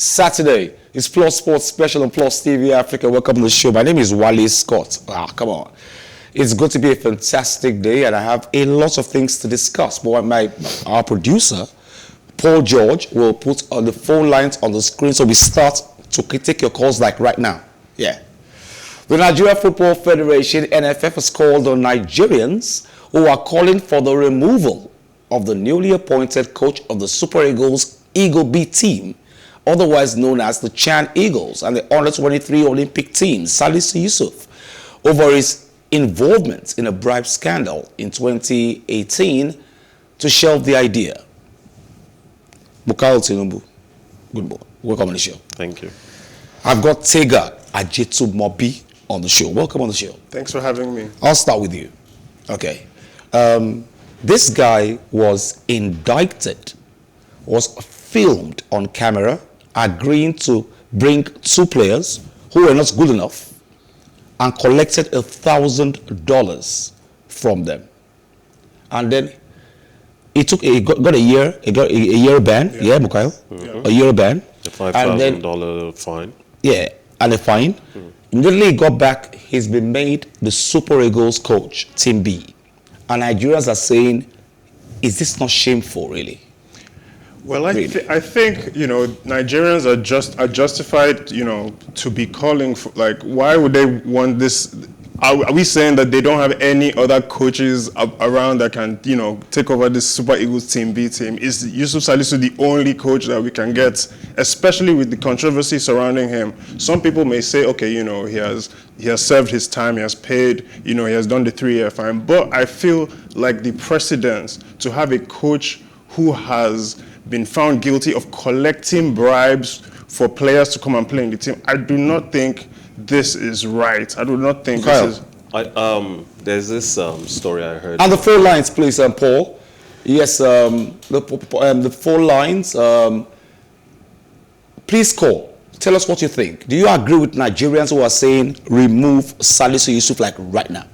Saturday. It's Plus Sports Special on PlusTvAfrica. Welcome to the show. My name is Wale Scott. Come on. It's going to be a fantastic day, and I have a lot of things to discuss. But our producer, Paul George, will put on the phone lines on the screen, so we start to take your calls like right now. Yeah. The Nigeria Football Federation, NFF, has called on Nigerians who are calling for the removal of the newly appointed coach of the Super Eagles Eagle B team, otherwise known as the Chan Eagles, and the Under-23 Olympic team, Salisu Yussuf, over his involvement in a bribe scandal in 2018, to shelve the idea. Bukayo Tinubu, good morning. Welcome on the show. Thank you. I've got Tega Ajetumobi on the show. Welcome on the show. Thanks for having me. I'll start with you. Okay. This guy was indicted, was filmed on camera, agreeing to bring two players who were not good enough and collected $1,000 from them. And then he got a year ban. Yeah, Bukayo? Mm-hmm. A year ban. A $5,000 fine. Yeah, and a fine. Immediately he got back, he's been made the Super Eagles coach, Team B. And Nigerians are saying, is this not shameful, really? Well, I think, Nigerians are justified, to be calling for, like, why would they want this? Are we saying that they don't have any other coaches around that can, take over this Super Eagles Team B team? Is Yusuf Salisu the only coach that we can get, especially with the controversy surrounding him? Some people may say, okay, he has served his time, he has paid, he has done the 3-year fine. But I feel like the precedence to have a coach who has been found guilty of collecting bribes for players to come and play in the team, I do not think this is right. I do not think this is... There's this story I heard. And the phone lines, please, Paul. Yes, the phone lines. Please call. Tell us what you think. Do you agree with Nigerians who are saying remove Salisu Yussuf like right now?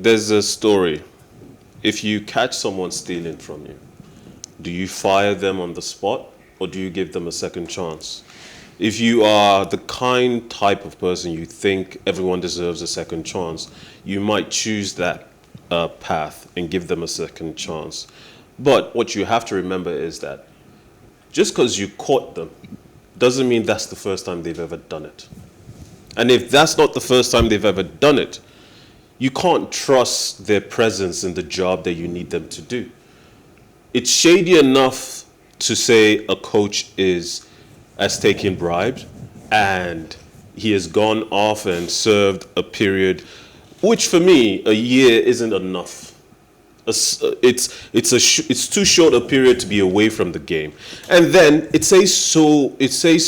There's a story. If you catch someone stealing from you, do you fire them on the spot or do you give them a second chance? If you are the kind type of person you think everyone deserves a second chance, you might choose that path and give them a second chance. But what you have to remember is that just because you caught them doesn't mean that's the first time they've ever done it. And if that's not the first time they've ever done it, you can't trust their presence in the job that you need them to do. It's shady enough to say a coach has taken bribes and he has gone off and served a period, which for me, a year isn't enough. It's too short a period to be away from the game. And then it says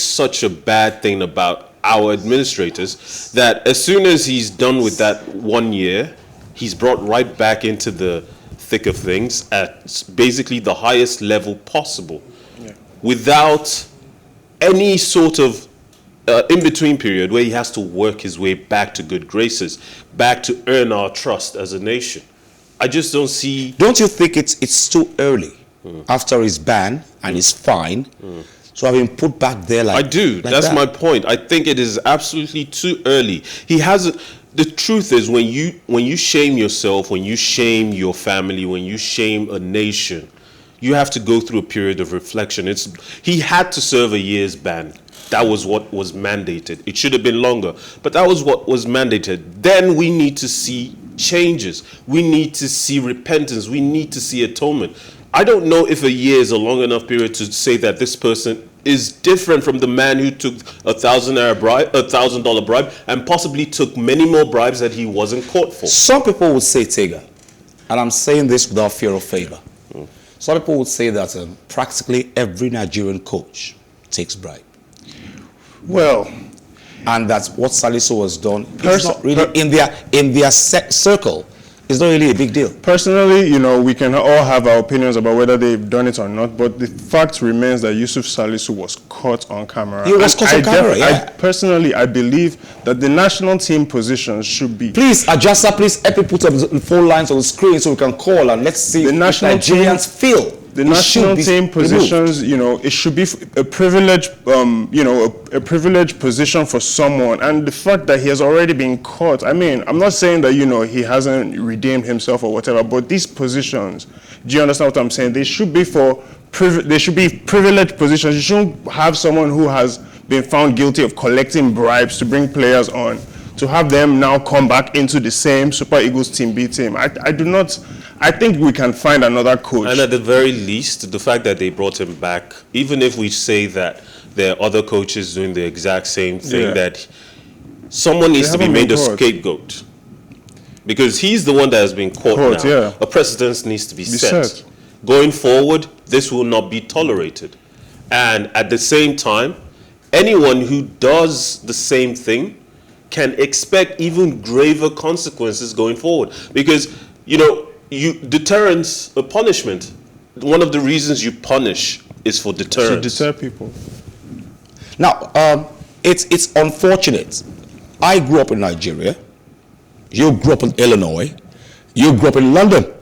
such a bad thing about our administrators that as soon as he's done with that 1 year, he's brought right back into the thick of things at basically the highest level possible, without any sort of in-between period where he has to work his way back to good graces, back to earn our trust as a nation. I just don't see... Don't you think it's too early after his ban and his fine to have been put back there like I do. Like That's that? my point. I think it is absolutely too early. He has... The truth is, when you shame yourself, when you shame your family, when you shame a nation, you have to go through a period of reflection. He had to serve a year's ban. That was what was mandated. It should have been longer, but that was what was mandated. Then we need to see changes. We need to see repentance. We need to see atonement. I don't know if a year is a long enough period to say that this person is different from the man who took $1,000 bribe and possibly took many more bribes that he wasn't caught for. Some people would say, Tega, and I'm saying this without fear of favor. Some people would say that practically every Nigerian coach takes bribe. Well, and that's what Salisu has done. It's not really in their circle. It's not really a big deal. Personally, we can all have our opinions about whether they've done it or not, but the fact remains that Yusuf Salisu was caught on camera. He was caught on camera, yeah. I believe that the national team positions should be... Please, Ajasa, please help me put up the phone lines on the screen so we can call and let's see the national Nigerians feel the national team positions, it should be a privileged, a privileged position for someone. And the fact that he has already been caught, I mean, I'm not saying that, he hasn't redeemed himself or whatever, but these positions, do you understand what I'm saying? They should be they should be privileged positions. You shouldn't have someone who has been found guilty of collecting bribes to bring players on, to have them now come back into the same Super Eagles Team B team. I think we can find another coach. And at the very least, the fact that they brought him back, even if we say that there are other coaches doing the exact same thing, that someone needs to be made a scapegoat. Because he's the one that has been caught now. Yeah. A precedent needs to be set. Going forward, this will not be tolerated. And at the same time, anyone who does the same thing can expect even graver consequences going forward. Because, deterrence, a punishment, one of the reasons you punish is for deterrence. To deter people. Now, it's unfortunate. I grew up in Nigeria. You grew up in Illinois. You grew up in London.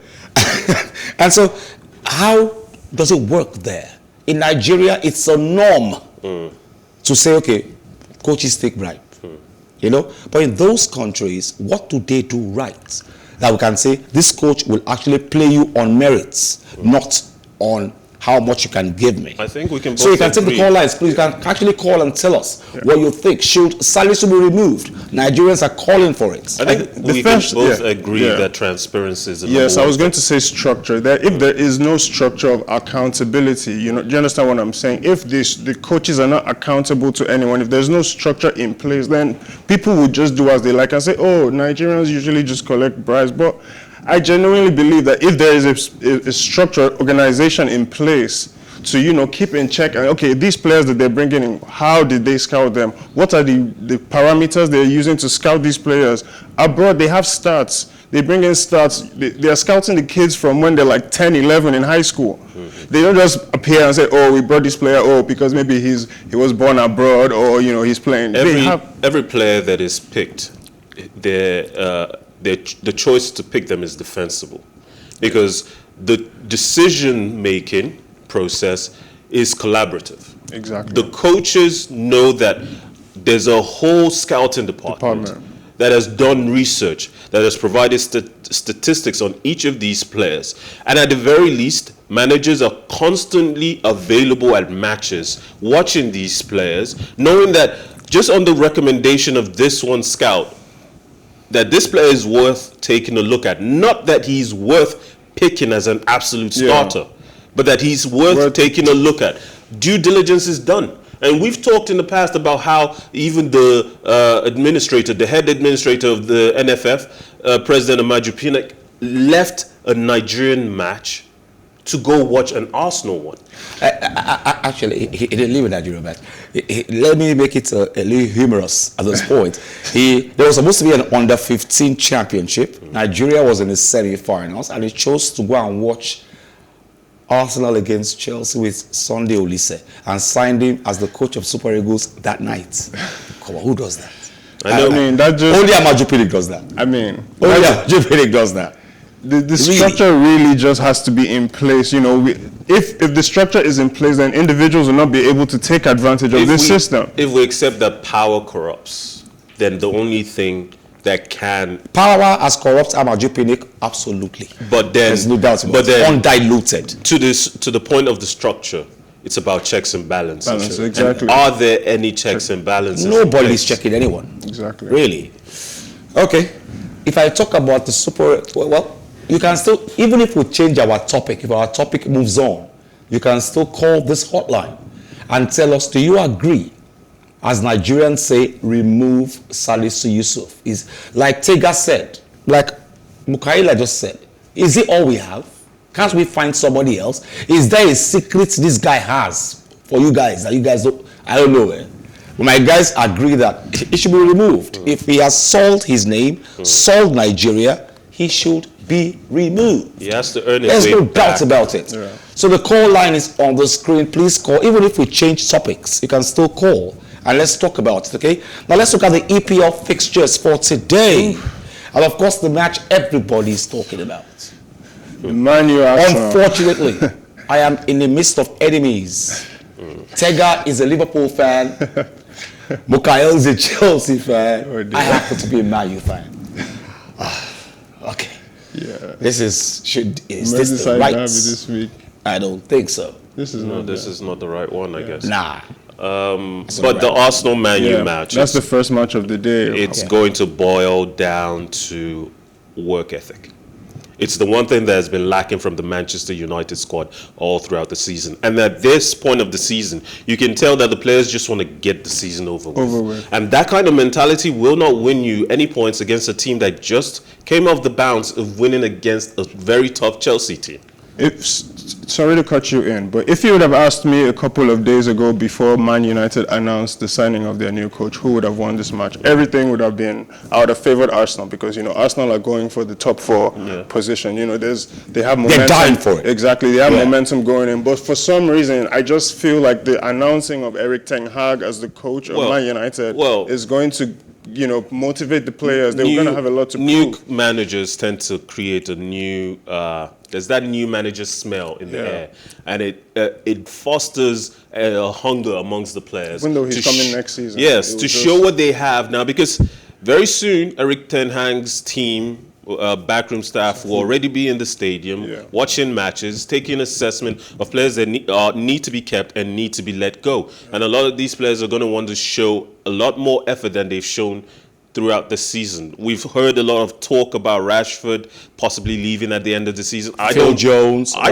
And so, how does it work there? In Nigeria, it's a norm to say, okay, coaches take bribe. But in those countries, what do they do right? That we can say, this coach will actually play you on merits, not on how much you can give me. I think we can both So you can take the call lines, please. You can actually call and tell us what you think. Should Salisu be removed? Nigerians are calling for it. I think we can both agree that transparency is the number Yes, I one was going to say structure. If there is no structure of accountability, do you understand what I'm saying? If the coaches are not accountable to anyone, if there's no structure in place, then people would just do as they like and say, oh, Nigerians usually just collect bribes. But I genuinely believe that if there is a structured organization in place to, keep in check, and okay, these players that they're bringing in, how did they scout them? What are the parameters they're using to scout these players? Abroad, they have stats. They bring in stats. They are scouting the kids from when they're like 10, 11 in high school. They don't just appear and say, oh, we brought this player, because maybe he was born abroad, or, he's playing. Every player that is picked, the choice to pick them is defensible, because the decision-making process is collaborative. Exactly. The coaches know that there's a whole scouting department that has done research, that has provided statistics on each of these players. And at the very least, managers are constantly available at matches, watching these players, knowing that just on the recommendation of this one scout, that this player is worth taking a look at. Not that he's worth picking as an absolute starter, but that he's worth taking a look at. Due diligence is done. And we've talked in the past about how even the the head administrator of the NFF, President Amaju Pinnick, left a Nigerian match to go watch an Arsenal one. Actually, he didn't leave in Nigeria, but let me make it a little humorous at this point. There was supposed to be an under-15 championship. Nigeria was in the semi-finals, and he chose to go and watch Arsenal against Chelsea with Sunday Olise and signed him as the coach of Super Eagles that night. Come on, who does that? Only Amaju Pinnick does that. Only Amaju Pinnick does that. The structure really just has to be in place. If the structure is in place, then individuals will not be able to take advantage of this system. If we accept that power corrupts, then the only thing that can... Power has corrupt Amaju Pinnick, absolutely. But then... There's no doubt about it. Undiluted. To the point of the structure, it's about checks and balances. Exactly. And are there any checks and balances? Nobody's checking anyone. Exactly. Really. Okay. If I talk about the super... Well, you can still, even if we change our topic, if our topic moves on, you can still call this hotline and tell us, do you agree, as Nigerians say, remove Salisu Yussuf? Is like Tega said, like Mukaila just said, is it all we have? Can't we find somebody else? Is there a secret this guy has for you guys that you guys don't? I don't know. My guys agree that he should be removed. If he has sold his name, sold Nigeria, he should be removed. He has to earn his There's way no back. doubt about it. Yeah. So the call line is on the screen. Please call. Even if we change topics, you can still call. And let's talk about it, okay? Now let's look at the EPL fixtures for today. And of course, the match everybody is talking about. Man U Arsenal. Unfortunately, I am in the midst of enemies. Tega is a Liverpool fan. Mukael is a Chelsea fan. Oh, I happen to be a Man U fan. Okay. Yeah. This is this the Merseyside right? derby this week. I don't think so. This is not the right one, I guess. Nah. But the Arsenal Man U match, That's the first match of the day. it's going to boil down to work ethic. It's the one thing that has been lacking from the Manchester United squad all throughout the season. And at this point of the season, you can tell that the players just want to get the season over with. And that kind of mentality will not win you any points against a team that just came off the bounce of winning against a very tough Chelsea team. Sorry to cut you in, but if you would have asked me a couple of days ago before Man United announced the signing of their new coach, who would have won this match, everything would have been, I would have favored Arsenal because, you know, Arsenal are going for the top 4 position. You know, they have momentum. They're dying for it. Exactly, they have momentum going in. But for some reason, I just feel like the announcing of Erik ten Hag as the coach of Man United is going to, you know, motivate the players. They're going to have a lot to prove. New managers tend to create a new, there's that new manager smell in the air. And it fosters a hunger amongst the players. Even though he's coming next season. Yes, to show what they have now. Because very soon, Erik ten Hag's team, backroom staff will already be in the stadium, watching matches, taking assessment of players that need to be kept and need to be let go. And a lot of these players are going to want to show a lot more effort than they've shown throughout the season. We've heard a lot of talk about Rashford possibly leaving at the end of the season. Phil Jones, even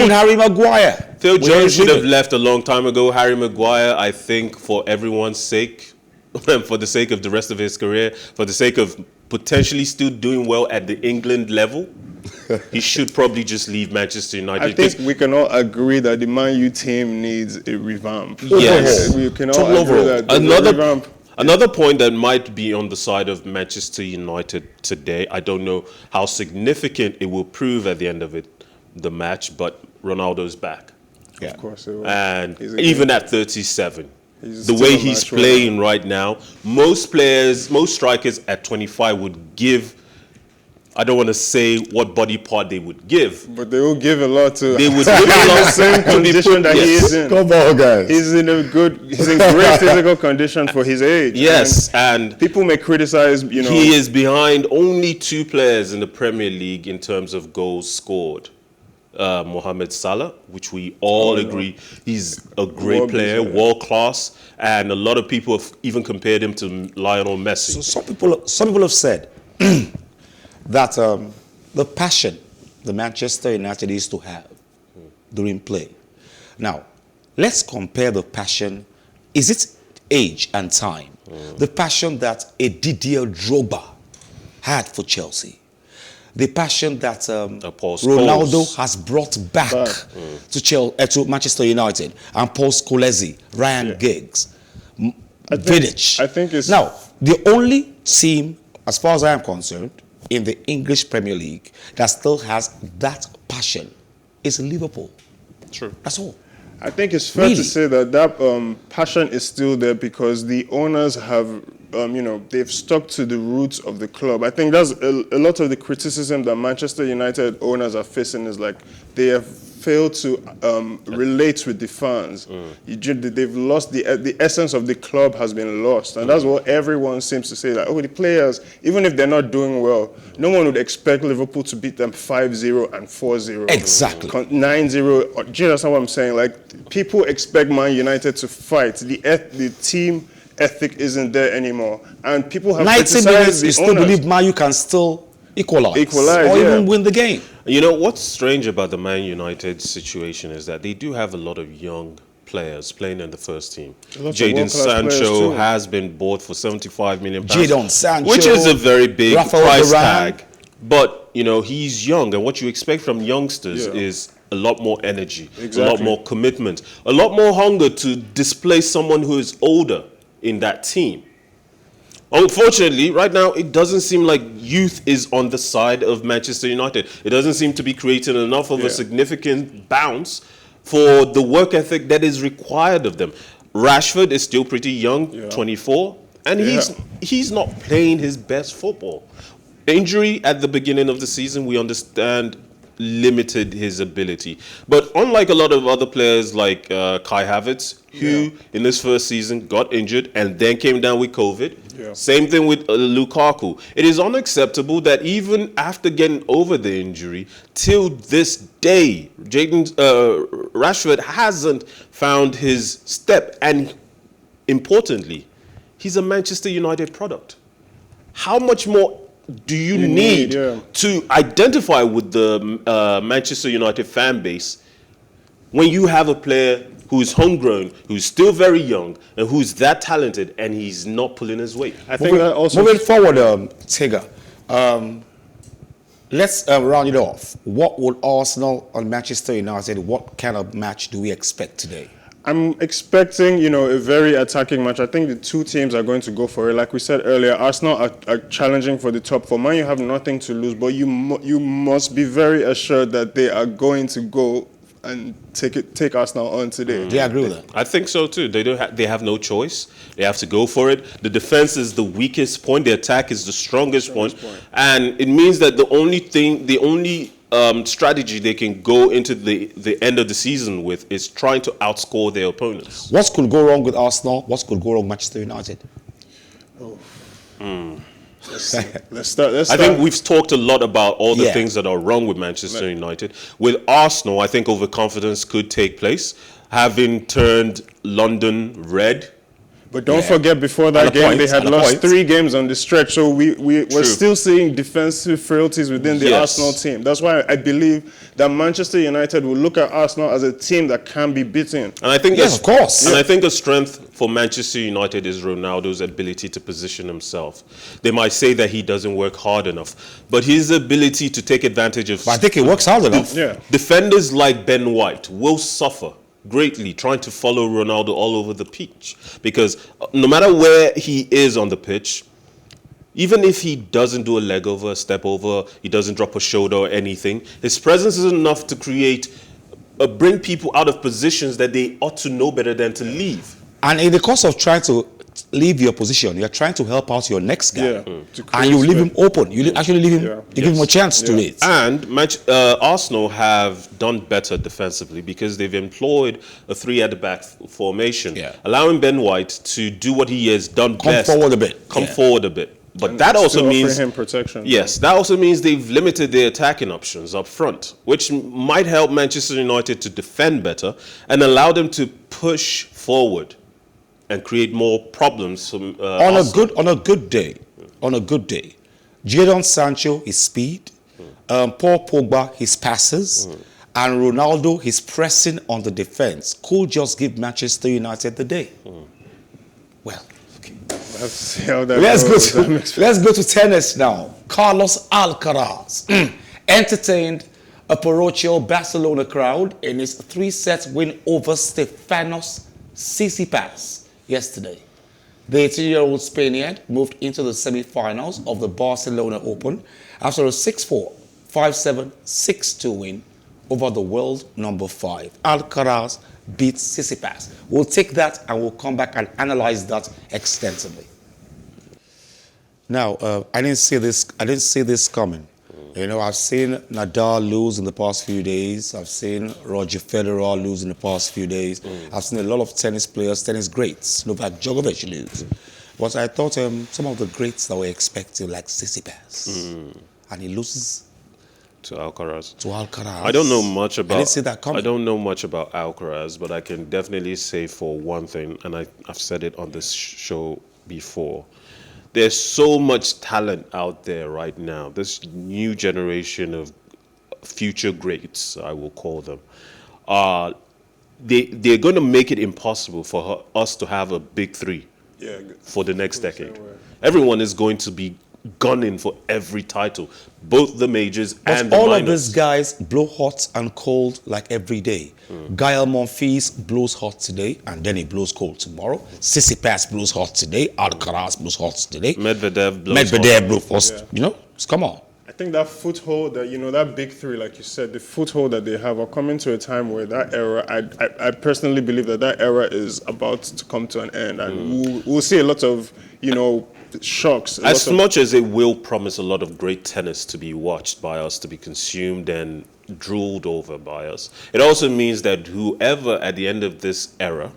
Harry Maguire. Phil Jones should have left a long time ago. Harry Maguire, I think, for everyone's sake, for the sake of the rest of his career, for the sake of potentially still doing well at the England level, he should probably just leave Manchester United. I think we can all agree that the Man U team needs a revamp. Yes. We can all agree that Another point that might be on the side of Manchester United today, I don't know how significant it will prove at the end of the match, but Ronaldo's back. Yeah. Of course it will. And even at 37, the way he's playing right now, most strikers at 25 would give, I don't want to say what body part they would give, but they will give a lot to. They would give a lot. Same condition that he is in. Come on, guys. He's in great physical condition for his age. Yes, and people may criticize. You know, he is behind only 2 players in the Premier League in terms of goals scored. Mohamed Salah, which we all agree he's a great player, world class, and a lot of people have even compared him to Lionel Messi. So some people have said that the passion the Manchester United used to have during play. Now, let's compare the passion. Is it age and time? The passion that a Didier Drogba had for Chelsea. The passion that Ronaldo has brought back to Manchester United, and Paul Scholes, Ryan Giggs, Vidic. I think it's now the only team, as far as I am concerned, in the English Premier League that still has that passion is Liverpool. True. That's all. I think it's fair to say that passion is still there because the owners have, they've stuck to the roots of the club. I think that's a lot of the criticism that Manchester United owners are facing is like they have failed to relate with the fans. They've lost the essence of the club has been lost, and that's what everyone seems to say. Like, the players, even if they're not doing well, no one would expect Liverpool to beat them 5-0 and 4-0. Exactly. 9-0. Do you understand what I'm saying? Like, people expect Man United to fight. The team ethic isn't there anymore, and people have 90 minutes. You still believe Man U can still equalize or even win the game. You know, what's strange about the Man United situation is that they do have a lot of young players playing in the first team. Jadon Sancho has been bought for £75 million. Jadon Sancho. Which is a very big price Varane. tag. But, he's young, and what you expect from youngsters is a lot more energy, a lot more commitment, a lot more hunger to displace someone who is older in that team. Unfortunately, right now, it doesn't seem like youth is on the side of Manchester United. It doesn't seem to be creating enough of a significant bounce for the work ethic that is required of them. Rashford is still pretty young, 24, and he's not playing his best football. Injury at the beginning of the season, we understand limited his ability. But unlike a lot of other players like Kai Havertz, who in this first season got injured and then came down with COVID, same thing with Lukaku. It is unacceptable that even after getting over the injury, till this day, Rashford hasn't found his step. And importantly, he's a Manchester United product. How much more do you need to identify with the Manchester United fan base when you have a player who's homegrown, who's still very young, and who's that talented, and he's not pulling his weight? I think that also... Moving forward, Tigger, let's round it off. What will Arsenal and Manchester United, what kind of match do we expect today? I'm expecting, a very attacking match. I think the two teams are going to go for it. Like we said earlier, Arsenal are challenging for the top four. Man, you have nothing to lose, but you must be very assured that they are going to go and take Arsenal on today. Do you agree with that? I think so too. They have no choice. They have to go for it. The defense is the weakest point. The attack is the strongest point. And it means that the only strategy they can go into the end of the season with is trying to outscore their opponents. What could go wrong with Arsenal? What could go wrong with Manchester United? Let's start. I think we've talked a lot about all the things that are wrong with Manchester United. With Arsenal, I think overconfidence could take place, having turned London red. But don't forget, before that game, they had lost 3 games on the stretch. So we're still seeing defensive frailties within the Arsenal team. That's why I believe that Manchester United will look at Arsenal as a team that can be beaten. And I think of course. And I think a strength for Manchester United is Ronaldo's ability to position himself. They might say that he doesn't work hard enough, but his ability to take advantage of... But I think he works hard enough. Defenders like Ben White will suffer greatly trying to follow Ronaldo all over the pitch, because no matter where he is on the pitch, even if he doesn't do a leg over, a step over, he doesn't drop a shoulder or anything, his presence is enough to bring people out of positions that they ought to know better than to leave. And in the course of trying to leave your position, you're trying to help out your next guy, and you leave him open. You actually leave him, you give him a chance to it. And Arsenal have done better defensively because they've employed a 3-at-the-back formation, allowing Ben White to do what he has done best. Come forward a bit. But and that also means him protection. Yes, that also means they've limited their attacking options up front, which might help Manchester United to defend better and allow them to push forward and create more problems from on a good day. Jadon Sancho, his speed, Paul Pogba, his passes, and Ronaldo, his pressing on the defense could just give Manchester United the day. Well, let's see how that let's go to tennis now. Carlos Alcaraz entertained a parochial Barcelona crowd in his 3-set win over Stefanos Tsitsipas yesterday. The 18-year-old Spaniard moved into the semi-finals of the Barcelona Open after a 6-4, 5-7, 6-2 win over the world number 5. Alcaraz beat Tsitsipas. We'll take that and we'll come back and analyze that extensively. Now, I didn't see this coming. I've seen Nadal lose in the past few days. I've seen Roger Federer lose in the past few days. I've seen a lot of tennis players, tennis greats, Novak Djokovic lose. But I thought some of the greats that were expected, like Tsitsipas, and he loses to Alcaraz. I don't know much about. I didn't see that coming. I don't know much about Alcaraz, but I can definitely say for one thing, and I've said it on this show before. There's so much talent out there right now. This new generation of future greats, I will call them, they're going to make it impossible for us to have a big 3 for the next decade. Everyone is going to be gunning for every title, both the majors and the minors. All of these guys blow hot and cold like every day. Gael Monfils blows hot today, and then he blows cold tomorrow. Tsitsipas blows hot today. Alcaraz blows hot today. Medvedev blows hot. Come on. I think that foothold, that big 3, like you said, the foothold that they have are coming to a time where that era, I personally believe that era is about to come to an end. And we'll see a lot of, shocks. As much as it will promise a lot of great tennis to be watched by us, to be consumed and drooled over by us, it also means that whoever at the end of this era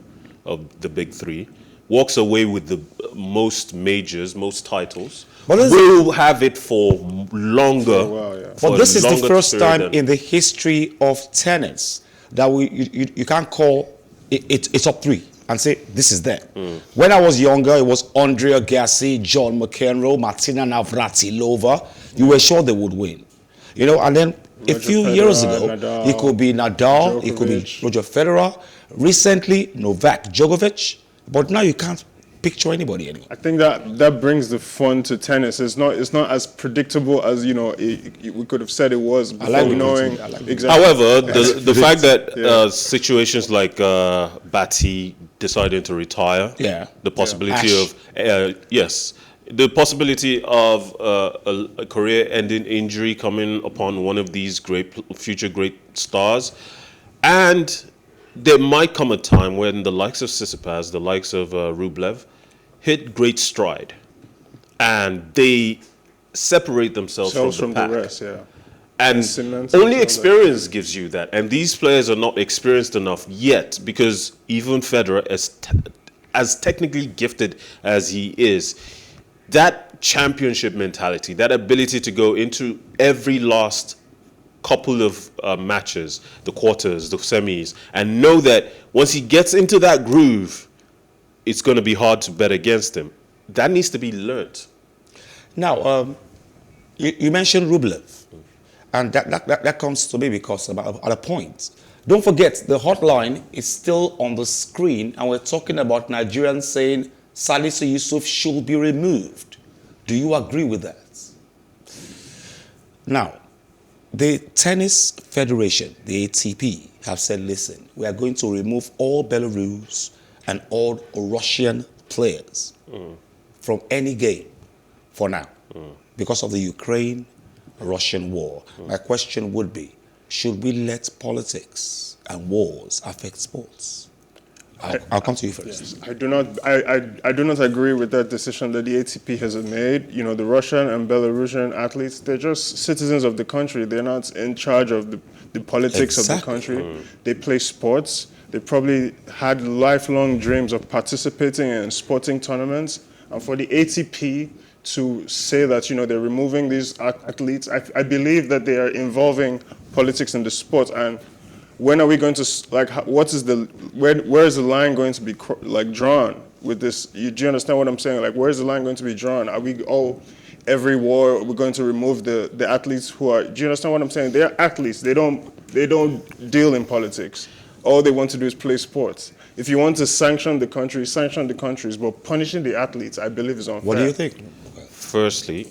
of the big three walks away with the most majors, most titles, will have it for longer. But this is the first time in the history of tennis that you can't call it top three and say this is them. When I was younger, it was Andre Agassi, John McEnroe, Martina Navratilova. You were sure they would win, you know. And then a few years ago, Nadal, it could be Nadal, Djokovic. It could be Roger Federer. Recently, Novak Djokovic. But now you can't picture anybody anymore. I think that brings the fun to tennis. It's not as predictable as we could have said it was before knowing exactly. However, the fact that situations like Batty deciding to retire, the possibility of the possibility of a career-ending injury coming upon one of these future great stars, and there might come a time when the likes of Tsitsipas, the likes of Rublev, hit great stride, and they separate themselves from the pack. The rest, And only experience gives you that, and these players are not experienced enough yet, because even Federer, as technically gifted as he is, that championship mentality, that ability to go into every last couple of matches, the quarters, the semis, and know that once he gets into that groove, it's going to be hard to bet against him. That needs to be learnt. Now, you mentioned Rublev, and that comes to me because at a point, don't forget the hotline is still on the screen, and we're talking about Nigerians saying Salisu Yussuf should be removed. Do you agree with that? Now, the Tennis Federation, the ATP, have said, listen, we are going to remove all Belarus and all Russian players from any game for now because of the Ukraine-Russian war. My question would be, should we let politics and wars affect sports? I'll come to you first. Yes. I do not agree with that decision that the ATP has made. You know, the Russian and Belarusian athletes, they're just citizens of the country. They're not in charge of the politics of the country. They play sports. They probably had lifelong dreams of participating in sporting tournaments. And for the ATP to say that, they're removing these athletes, I believe that they are involving politics in the sport. And when are we going to, where is the line going to be drawn with this? Do you understand what I'm saying? Where is the line going to be drawn? Are we every war we're going to remove the athletes who are? Do you understand what I'm saying? They're athletes. They don't deal in politics. All they want to do is play sports. If you want to sanction the countries, but punishing the athletes, I believe, is unfair. What do you think? Firstly,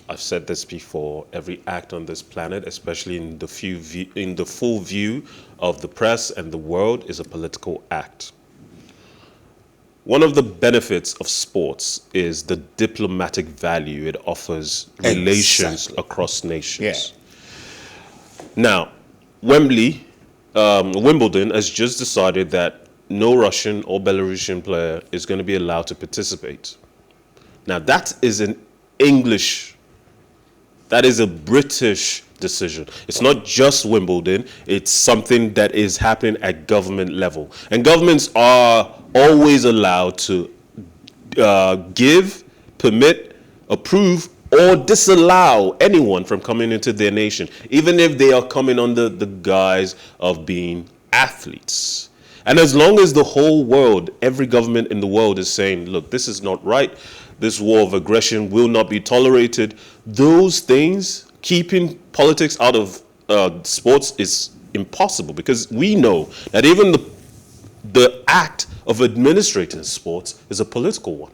I've said this before, every act on this planet, especially in the full view of the press and the world, is a political act. One of the benefits of sports is the diplomatic value it offers relations across nations. Now, Wimbledon has just decided that no Russian or Belarusian player is going to be allowed to participate. Now, that is that is a British decision. It's not just Wimbledon. It's something that is happening at government level. And governments are always allowed to give, permit, approve, or disallow anyone from coming into their nation, even if they are coming under the guise of being athletes. And as long as the whole world, every government in the world is saying, look, this is not right, this war of aggression will not be tolerated, those things, keeping politics out of sports is impossible, because we know that even the act of administrating sports is a political one.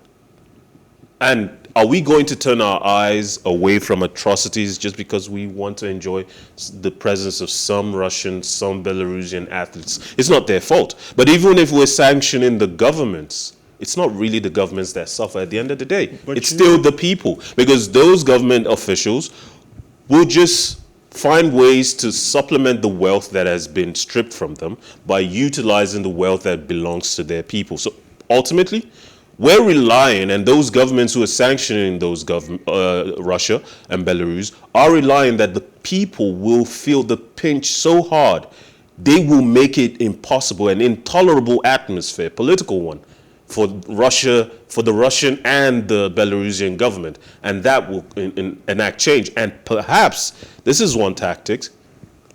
And are we going to turn our eyes away from atrocities just because we want to enjoy the presence of some Russian, some Belarusian athletes? It's not their fault. But even if we're sanctioning the governments, it's not really the governments that suffer at the end of the day. But it's still the people, because those government officials will just find ways to supplement the wealth that has been stripped from them by utilizing the wealth that belongs to their people. So ultimately, we're relying, and those governments who are sanctioning those Russia and Belarus are relying that the people will feel the pinch so hard they will make it impossible, an intolerable atmosphere, political one, for Russia, for the Russian and the Belarusian government, and that will enact change. And perhaps this is one tactic,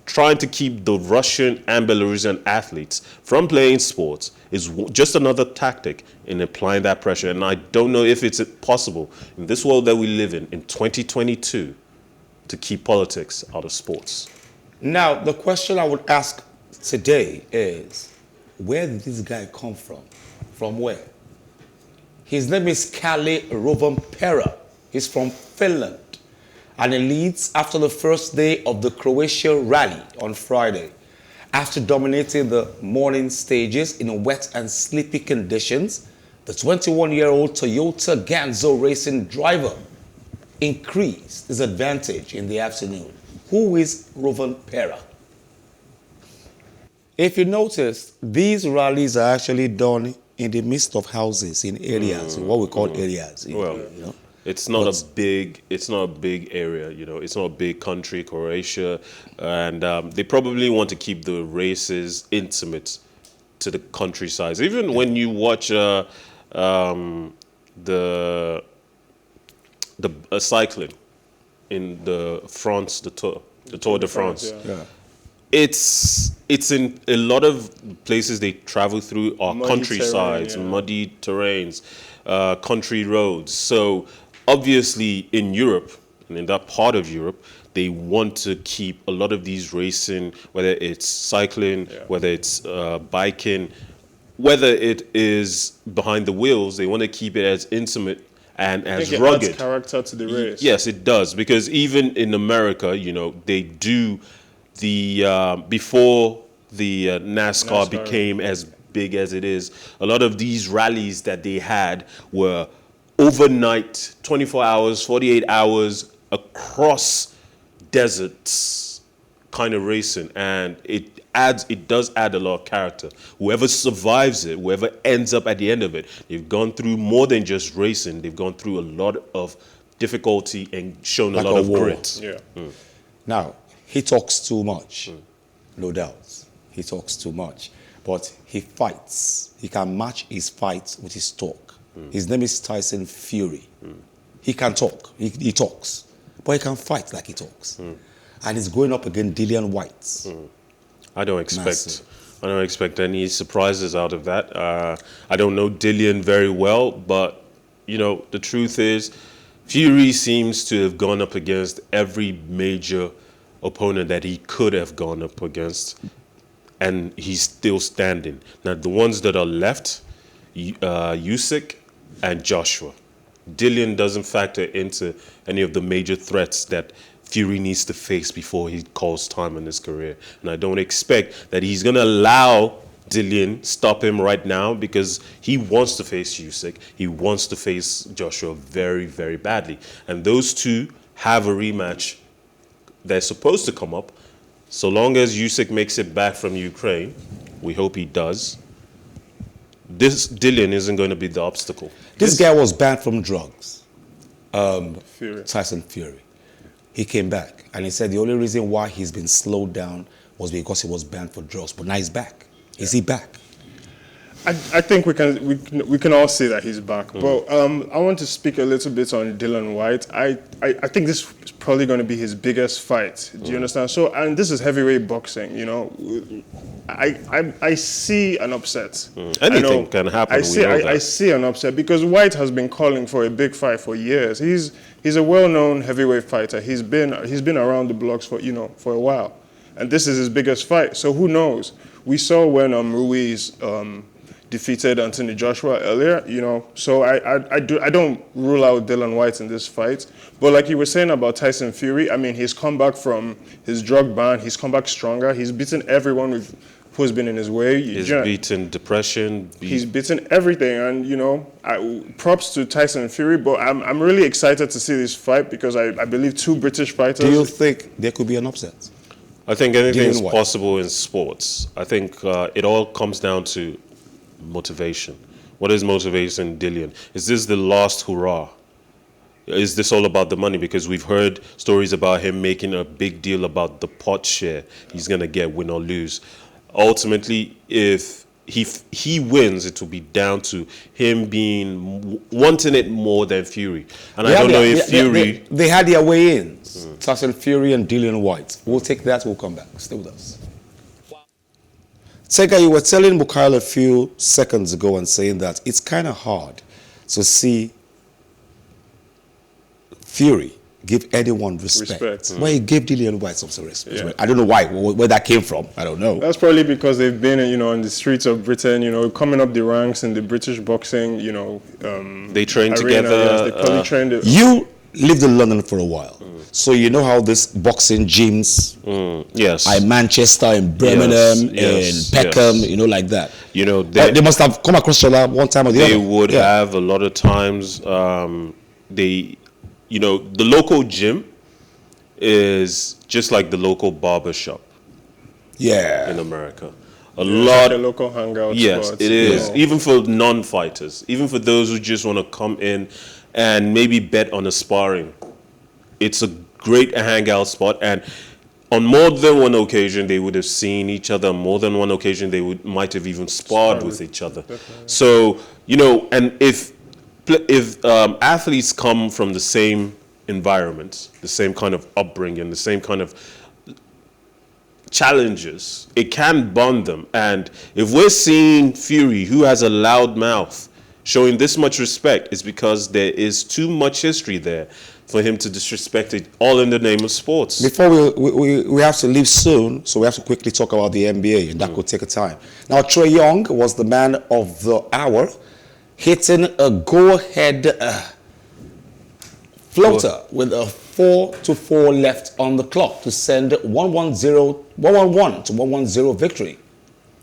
trying to keep the Russian and Belarusian athletes from playing sports is just another tactic in applying that pressure. And I don't know if it's possible in this world that we live in 2022, to keep politics out of sports. Now, the question I would ask today is, where did this guy come from? From where? His name is Kalle Rovanpera. He's from Finland. And he leads after the first day of the Croatia rally on Friday. After dominating the morning stages in wet and sleepy conditions, the 21-year-old Toyota Ganzo racing driver increased his advantage in the afternoon. Who is Rovanpera? If you notice, these rallies are actually done in the midst of houses, in areas, what we call areas. Well, you know? It's not a big area, you know. It's not a big country, Croatia, and they probably want to keep the races intimate to the countryside. Even when you watch the cycling in the France, the Tour de France. Yeah. It's in a lot of places they travel through are Muddy countrysides, terrain, yeah. muddy terrains, country roads. So obviously in Europe, and in that part of Europe, they want to keep a lot of these racing, whether it's cycling, whether it's biking, whether it is behind the wheels, they want to keep it as intimate and as It rugged. adds character to the race. Yes, it does, because even in America, you know, they do the before the NASCAR became as big as it is. A lot of these rallies that they had were overnight, 24 hours, 48 hours across deserts kind of racing, and it does add a lot of character. Whoever survives it, whoever ends up at the end of it, they've gone through more than just racing. They've gone through a lot of difficulty and shown Like a lot a of war. grit. Yeah. Now, he talks too much, no doubt. He talks too much, but he fights. He can match his fights with his talk. His name is Tyson Fury. He can talk. He talks, but he can fight like he talks. And he's going up against Dillian White. I don't Massive. expect any surprises out of that. I don't know Dillian very well, but you know, the truth is, Fury seems to have gone up against every major opponent that he could have gone up against, and he's still standing. Now, the ones that are left, Usyk and Joshua. Dillian doesn't factor into any of the major threats that Fury needs to face before he calls time in his career. And I don't expect that he's going to allow Dillian stop him right now, because he wants to face Usyk. He wants to face Joshua very, very badly. And those two have a rematch that's supposed to come up. So long as Usyk makes it back from Ukraine, we hope he does, this Dillian isn't going to be the obstacle. This guy was banned from drugs, Fury. Tyson Fury. He came back, and he said the only reason why he's been slowed down was because he was banned for drugs. But now he's back. Is he back? I think we can all say that he's back. But I want to speak a little bit on Dillian White. I think this is probably going to be his biggest fight. Do you understand? So, and this is heavyweight boxing. You know, I see an upset. Anything can happen. I see an upset, because White has been calling for a big fight for years. He's a well-known heavyweight fighter. He's been around the blocks for a while, and this is his biggest fight. So who knows? We saw when Ruiz defeated Anthony Joshua earlier, you know. So I don't rule out Dillian White in this fight. But like you were saying about Tyson Fury, I mean, he's come back from his drug ban. He's come back stronger. He's beaten everyone who's been in his way. He's beaten depression. He's beaten everything, and you know, props to Tyson Fury. But I'm really excited to see this fight, because I believe two British fighters. Do you think there could be an upset? I think anything is Dillian White. possible in sports. I think it all comes down to motivation. What is motivating Dillian? Is this the last hurrah? Is this all about the money? Because we've heard stories about him making a big deal about the pot share he's going to get, win or lose. Ultimately, if he wins, it will be down to him wanting it more than Fury. And I don't know if Fury... They had their way-ins. Tyson Fury and Dillian White. We'll take that, we'll come back. Stay with us. Tega, you were telling Bukayo a few seconds ago and saying that it's kind of hard to see Fury give anyone respect. Well, he gave Dillian White some respect. Yeah. I don't know why, where that came from. I don't know. That's probably because they've been, in the streets of Britain, coming up the ranks in the British boxing, they train arena. together. Yes, they probably trained. You lived in London for a while, so you know how this boxing gyms, in Manchester, in Birmingham, in Peckham, like that. They must have come across each other one time or the other. They would have a lot of times. The local gym is just like the local barber shop. Yeah. In America. A lot of local hangout spots. It is. Even for non-fighters, even for those who just want to come in and maybe bet on a sparring. It's a great hangout spot, and on more than one occasion they would have seen each other. On more than one occasion they might have even sparred with each other. Definitely. So, and if athletes come from the same environment, the same kind of upbringing, the same kind of challenges, it can bond them. And if we're seeing Fury, who has a loud mouth, showing this much respect, it's because there is too much history there for him to disrespect it, all in the name of sports. Before we have to leave soon, so we have to quickly talk about the NBA, and that could take a time. Now, Trae Young was the man of the hour, hitting a go-ahead floater with a 4-4 left on the clock to send 1-1 to 1-1-0 victory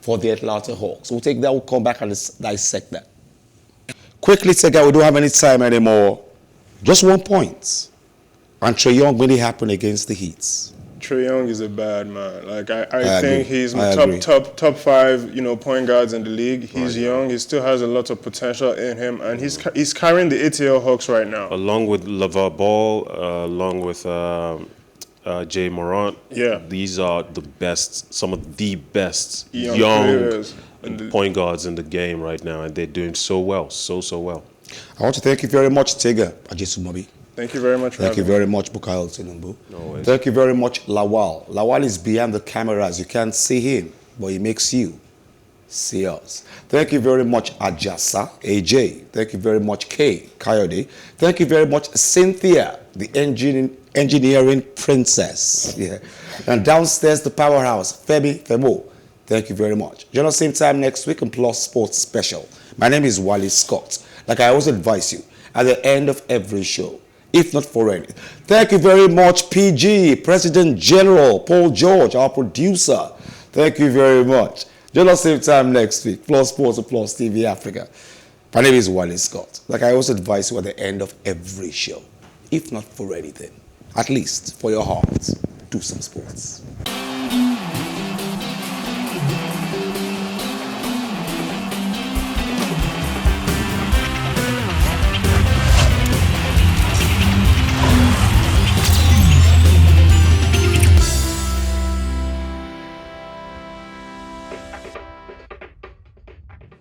for the Atlanta Hawks. We'll take that, we'll come back and dissect that. Quickly, Tega, we don't have any time anymore. Just 1 point. And Trae Young really happened against the Heat. Trae Young is a bad man. Like I think he's top 5, point guards in the league. He's young. He still has a lot of potential in him, and he's carrying the ATL Hawks right now. Along with LeVar Ball, along with Jay Morant. Yeah, these are some of the best young point guards in the game right now, and they're doing so well, so well. I want to thank you very much, Tega Ajesumobi. Thank you very much. Thank you very much, Bukayo Tinubu. Thank you very much, Lawal. Lawal is behind the cameras. You can't see him, but he makes you see us. Thank you very much, Ajasa, AJ. Thank you very much, Kayode. Thank you very much, Cynthia, the engineering princess. Yeah. And downstairs, the powerhouse, Femo. Thank you very much. Join us same time next week on Plus Sports Special. My name is Wally Scott. Like I always advise you, at the end of every show, if not for any. Thank you very much, PG, President General, Paul George, our producer. Thank you very much. Join us same time next week. Plus Sports and Plus TV Africa. My name is Wally Scott. Like I always advise you at the end of every show, if not for anything, at least for your heart, do some sports.